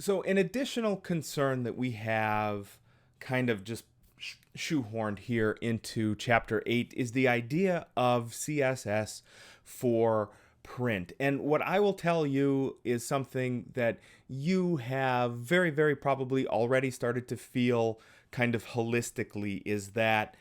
So an additional concern that we have kind of just shoehorned here into chapter 8 is the idea of CSS for print. And what I will tell you is something that you have very, very probably already started to feel kind of holistically, is that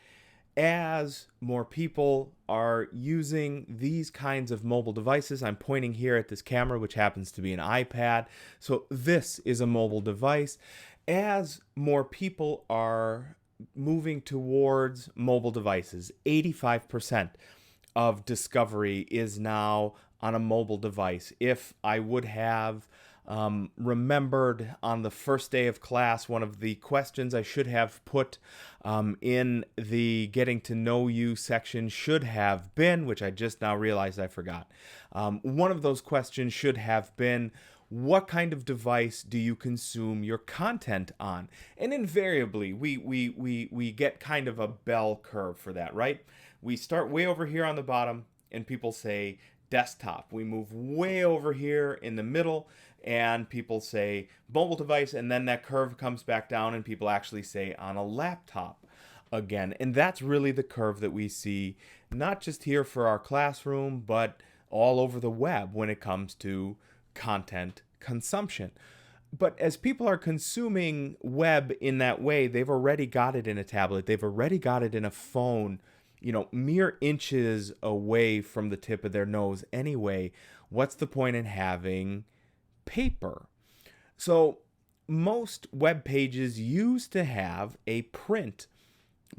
as more people are using these kinds of mobile devices, I'm pointing here at this camera, which happens to be an iPad. So this is a mobile device. As more people are moving towards mobile devices, 85% of discovery is now on a mobile device. If I would have remembered on the first day of class, one of the questions I should have put in the getting to know you section should have been, which I just now realized I forgot. One of those questions should have been, what kind of device do you consume your content on? And invariably, we get kind of a bell curve for that, right? We start way over here on the bottom, and people say desktop. We move way over here in the middle, and people say mobile device, and then that curve comes back down, and people actually say on a laptop again. And that's really the curve that we see, not just here for our classroom, but all over the web when it comes to content consumption. But as people are consuming web in that way, they've already got it in a tablet, they've already got it in a phone, mere inches away from the tip of their nose anyway. What's the point in having paper? So most web pages used to have a print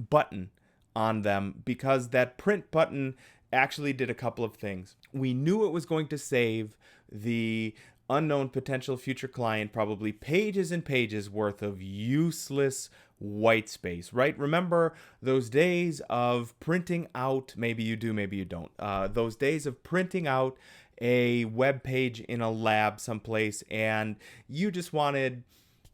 button on them, because that print button actually did a couple of things. We knew it was going to save the unknown potential future client probably pages and pages worth of useless white space, right? Remember those days of printing out, maybe you do, maybe you don't, those days of printing out a web page in a lab someplace, and you just wanted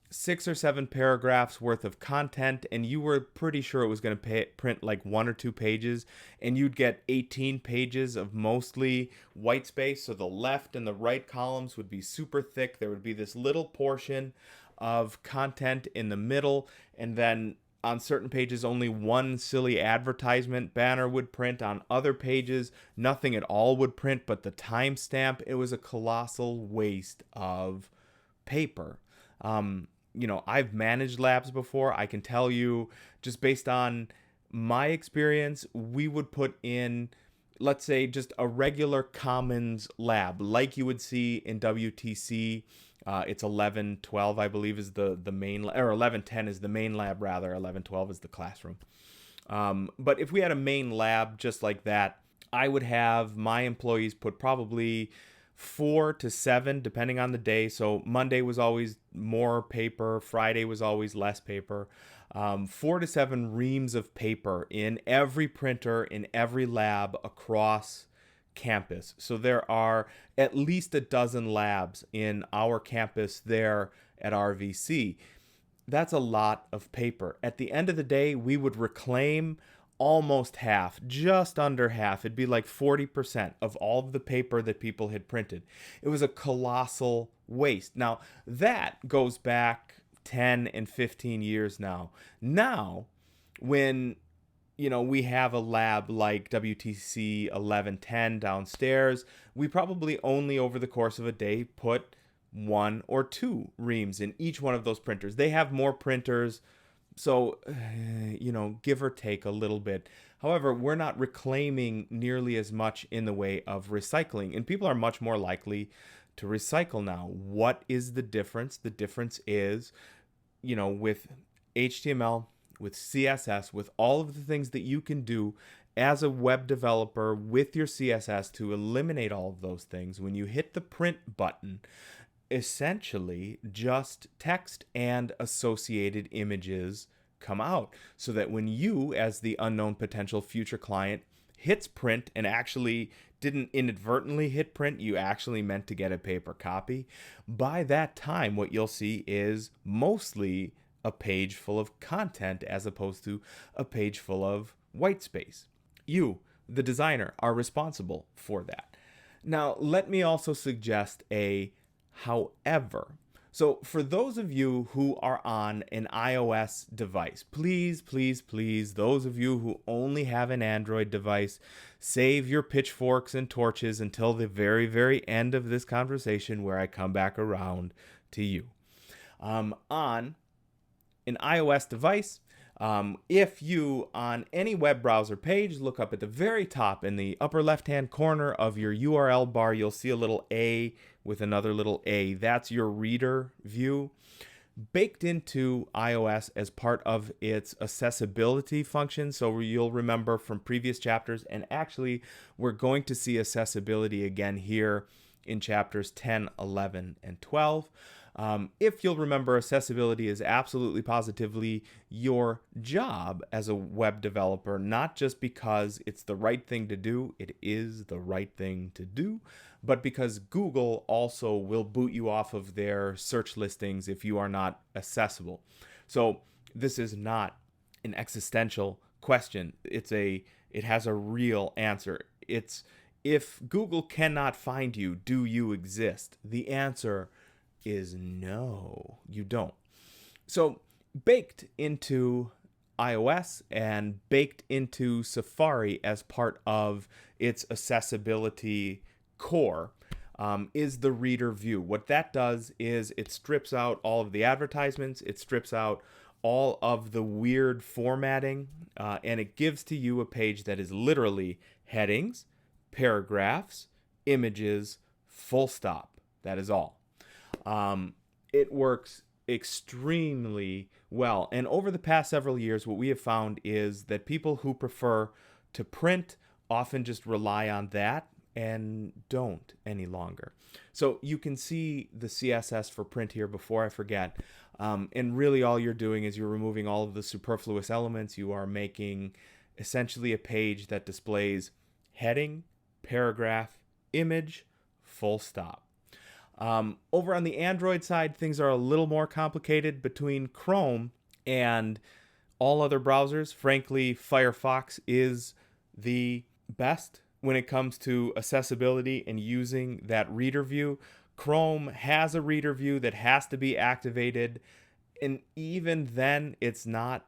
6 or 7 paragraphs worth of content, and you were pretty sure it was going to print like 1 or 2 pages, and you'd get 18 pages of mostly white space. So the left and the right columns would be super thick. There would be this little portion of content in the middle, and then on certain pages only one silly advertisement banner would print. On other pages nothing at all would print but the timestamp. It was a colossal waste of paper. I've managed labs before. I can tell you, just based on my experience, we would put in, let's say, just a regular commons lab like you would see in WTC. It's 1112, I believe, is the main, or 1110 is the main lab, rather. 1112 is the classroom. But if we had a main lab just like that, I would have my employees put probably 4 to 7, depending on the day. So Monday was always more paper, Friday was always less paper. 4 to 7 reams of paper in every printer in every lab across campus. So there are at least a dozen labs in our campus there at RVC. That's a lot of paper. At the end of the day, we would reclaim almost half, just under half. It'd be like 40% of all of the paper that people had printed. It was a colossal waste. Now, that goes back 10 and 15 years now. Now, when we have a lab like WTC 1110 downstairs, we probably only over the course of a day put 1 or 2 reams in each one of those printers. They have more printers, so, give or take a little bit. However, we're not reclaiming nearly as much in the way of recycling, and people are much more likely to recycle now. What is the difference? The difference is, with HTML, with CSS, with all of the things that you can do as a web developer with your CSS to eliminate all of those things, when you hit the print button, essentially just text and associated images come out, so that when you, as the unknown potential future client, hits print and actually didn't inadvertently hit print, you actually meant to get a paper copy, by that time what you'll see is mostly a page full of content as opposed to a page full of white space. You, the designer, are responsible for that. Now, let me also suggest a however. So for those of you who are on an iOS device, please, please, please, those of you who only have an Android device, save your pitchforks and torches until the very, very end of this conversation where I come back around to you. On an iOS device, if you, on any web browser page, look up at the very top in the upper left-hand corner of your URL bar, you'll see a little A with another little A. That's your reader view. Baked into iOS as part of its accessibility function. So you'll remember from previous chapters, and actually we're going to see accessibility again here in chapters 10, 11, and 12. If you'll remember, accessibility is absolutely positively your job as a web developer, not just because it's the right thing to do, it is the right thing to do, but because Google also will boot you off of their search listings if you are not accessible. So this is not an existential question. It has a real answer. It's, if Google cannot find you, do you exist? The answer is no, you don't. So baked into iOS and baked into Safari as part of its accessibility core is the reader view. What that does is it strips out all of the advertisements, it strips out all of the weird formatting, and it gives to you a page that is literally headings, paragraphs, images, full stop. That is all. It works extremely well. And over the past several years, what we have found is that people who prefer to print often just rely on that and don't any longer. So you can see the CSS for print here before I forget. And really all you're doing is you're removing all of the superfluous elements. You are making essentially a page that displays heading, paragraph, image, full stop. Over on the Android side, things are a little more complicated. Between Chrome and all other browsers, frankly, Firefox is the best when it comes to accessibility and using that reader view. Chrome has a reader view that has to be activated, and even then, it's not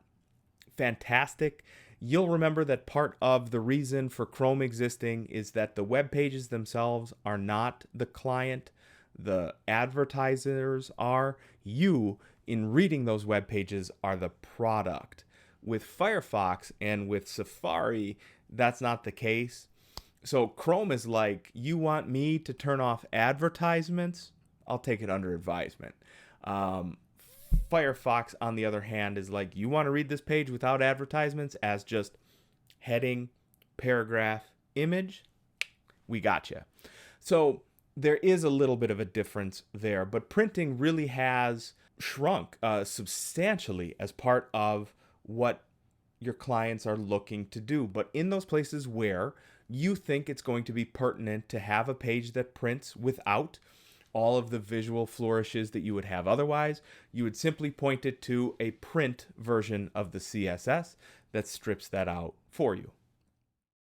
fantastic. You'll remember that part of the reason for Chrome existing is that the web pages themselves are not the client. The advertisers are. You, in reading those web pages, are the product. With Firefox and with Safari, that's not the case. So Chrome is like, you want me to turn off advertisements? I'll take it under advisement. Firefox, on the other hand, is like, you want to read this page without advertisements as just heading, paragraph, image? We got you. So there is a little bit of a difference there, but printing really has shrunk substantially as part of what your clients are looking to do. But in those places where you think it's going to be pertinent to have a page that prints without all of the visual flourishes that you would have otherwise, you would simply point it to a print version of the CSS that strips that out for you.